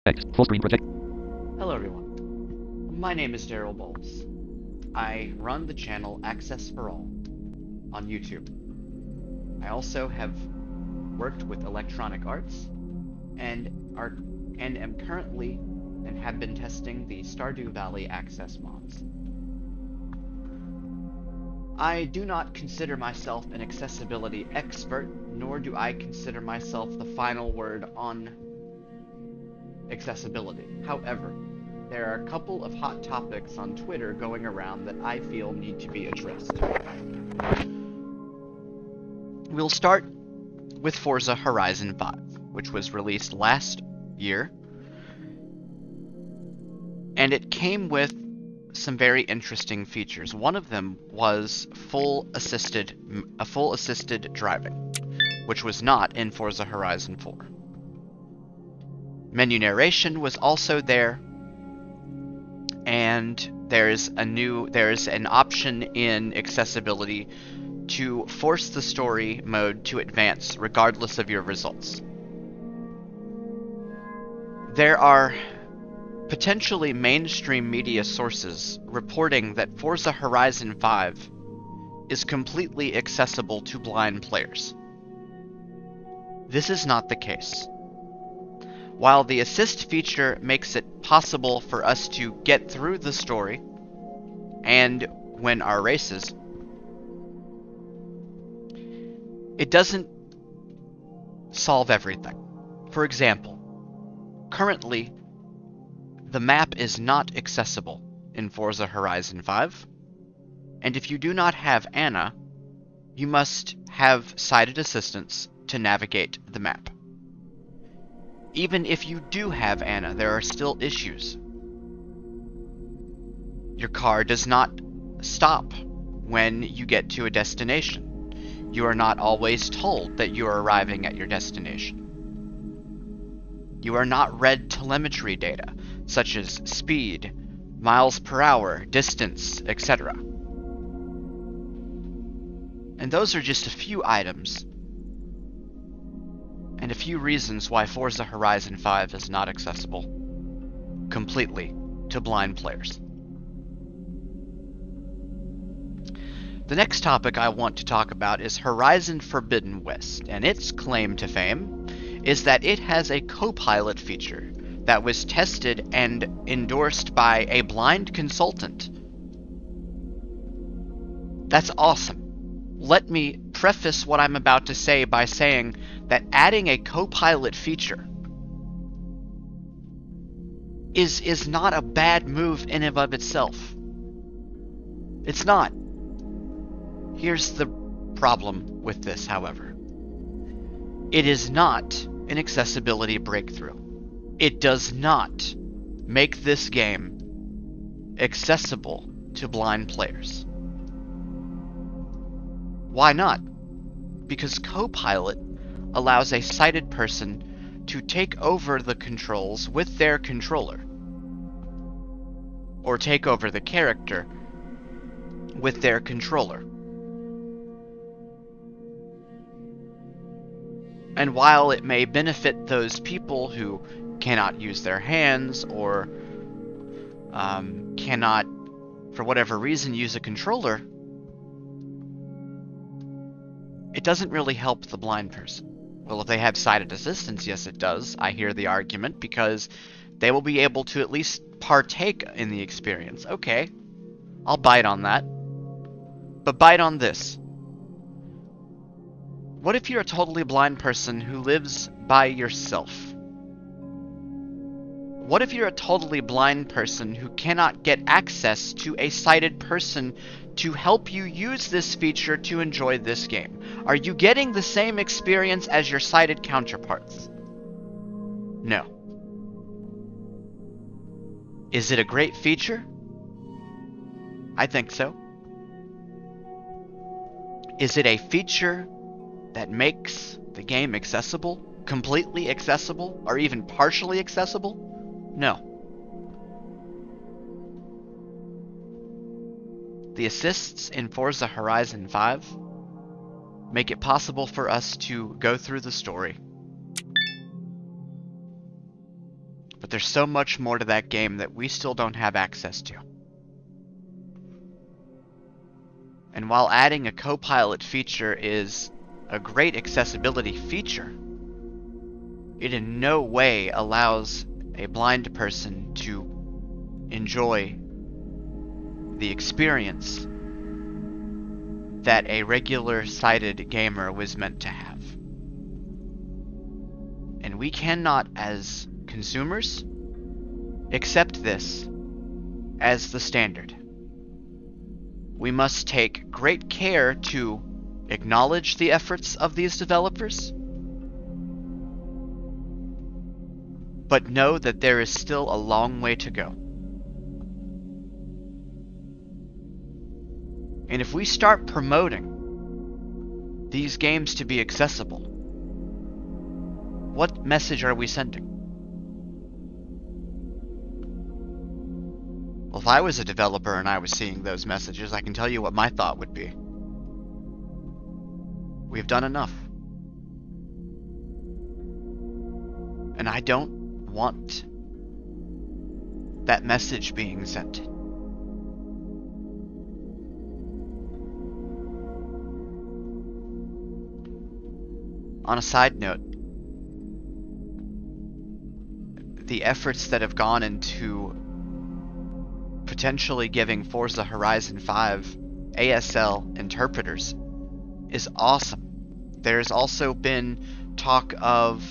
Text. Full screen project. Hello everyone, my name is Daryl Bowles. I run the channel Access for All on YouTube. I also have worked with electronic arts and am currently and have been testing the Stardew Valley Access mods. I do not consider myself an accessibility expert, nor do I consider myself the final word on accessibility. However, there are a couple of hot topics on Twitter going around that I feel need to be addressed. We'll start with Forza Horizon 5, which was released last year, and it came with some very interesting features. One of them was full assisted driving, which was not in Forza Horizon 4. Menu narration was also there, and there's an option in accessibility to force the story mode to advance regardless of your results. There are potentially mainstream media sources reporting that Forza Horizon 5 is completely accessible to blind players. This is not the case. While the assist feature makes it possible for us to get through the story and win our races, it doesn't solve everything. For example, currently, the map is not accessible in Forza Horizon 5, and if you do not have Anna, you must have sighted assistance to navigate the map. Even if you do have Anna, there are still issues. Your car does not stop when you get to a destination. You are not always told that you are arriving at your destination. You are not read telemetry data, such as speed, miles per hour, distance, etc. And those are just a few items, and a few reasons why Forza Horizon 5 is not accessible completely to blind players. The next topic I want to talk about is Horizon Forbidden West, and its claim to fame is that it has a co-pilot feature that was tested and endorsed by a blind consultant. That's awesome. Let me preface what I'm about to say by saying that adding a co-pilot feature is not a bad move in and of itself. It's not. Here's the problem with this, however. It is not an accessibility breakthrough. It does not make this game accessible to blind players. Why not? Because co-pilot allows a sighted person to take over the controls with their controller, or take over the character with their controller. And while it may benefit those people who cannot use their hands or cannot, for whatever reason, use a controller, it doesn't really help the blind person. Well, if they have sighted assistance, yes it does. I hear the argument, because they will be able to at least partake in the experience. Okay, I'll bite on that. But bite on this. What if you're a totally blind person who lives by yourself? What if you're a totally blind person who cannot get access to a sighted person to help you use this feature to enjoy this game? Are you getting the same experience as your sighted counterparts? No. Is it a great feature? I think so. Is it a feature that makes the game accessible, completely accessible, or even partially accessible? No. The assists in Forza Horizon 5 make it possible for us to go through the story But there's so much more to that game that we still don't have access to. And while adding a co-pilot feature is a great accessibility feature, it in no way allows a blind person to enjoy the experience that a regular sighted gamer was meant to have. And we cannot, as consumers, accept this as the standard. We must take great care to acknowledge the efforts of these developers, but know that there is still a long way to go. And if we start promoting these games to be accessible, what message are we sending? Well, if I was a developer and I was seeing those messages, I can tell you what my thought would be. We've done enough. And I don't want that message being sent. On a side note, the efforts that have gone into potentially giving Forza Horizon 5 ASL interpreters is awesome. There's also been talk of,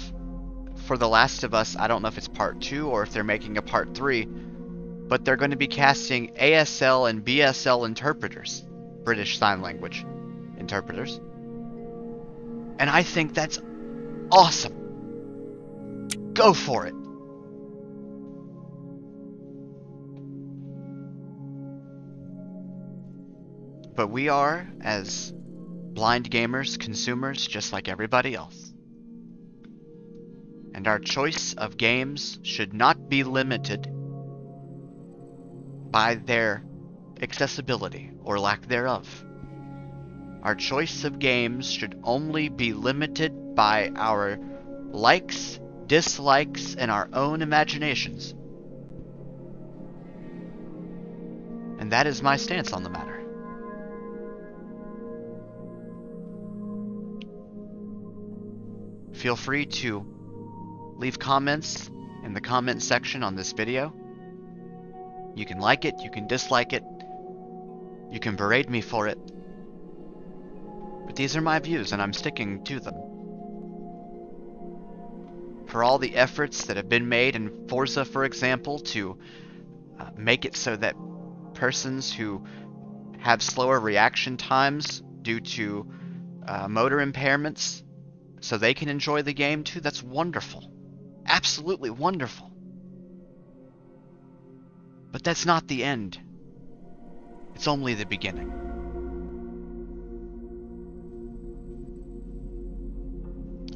for The Last of Us, I don't know if it's part 2 or if they're making a part 3, but they're going to be casting ASL and BSL interpreters, British Sign Language interpreters. And I think that's awesome. Go for it. But we are, as blind gamers, consumers, just like everybody else. And our choice of games should not be limited by their accessibility or lack thereof. Our choice of games should only be limited by our likes, dislikes, and our own imaginations. And that is my stance on the matter. Feel free to leave comments in the comment section on this video. You can like it, you can dislike it, you can berate me for it. But these are my views and I'm sticking to them. For all the efforts that have been made in Forza, for example, to make it so that persons who have slower reaction times due to motor impairments, so they can enjoy the game too, that's wonderful. Absolutely wonderful. But that's not the end. It's only the beginning.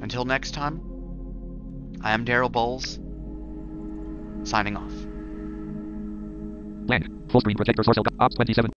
Until next time, I am Daryl Bowles, signing off. Blank. Full screen protector source ops 27.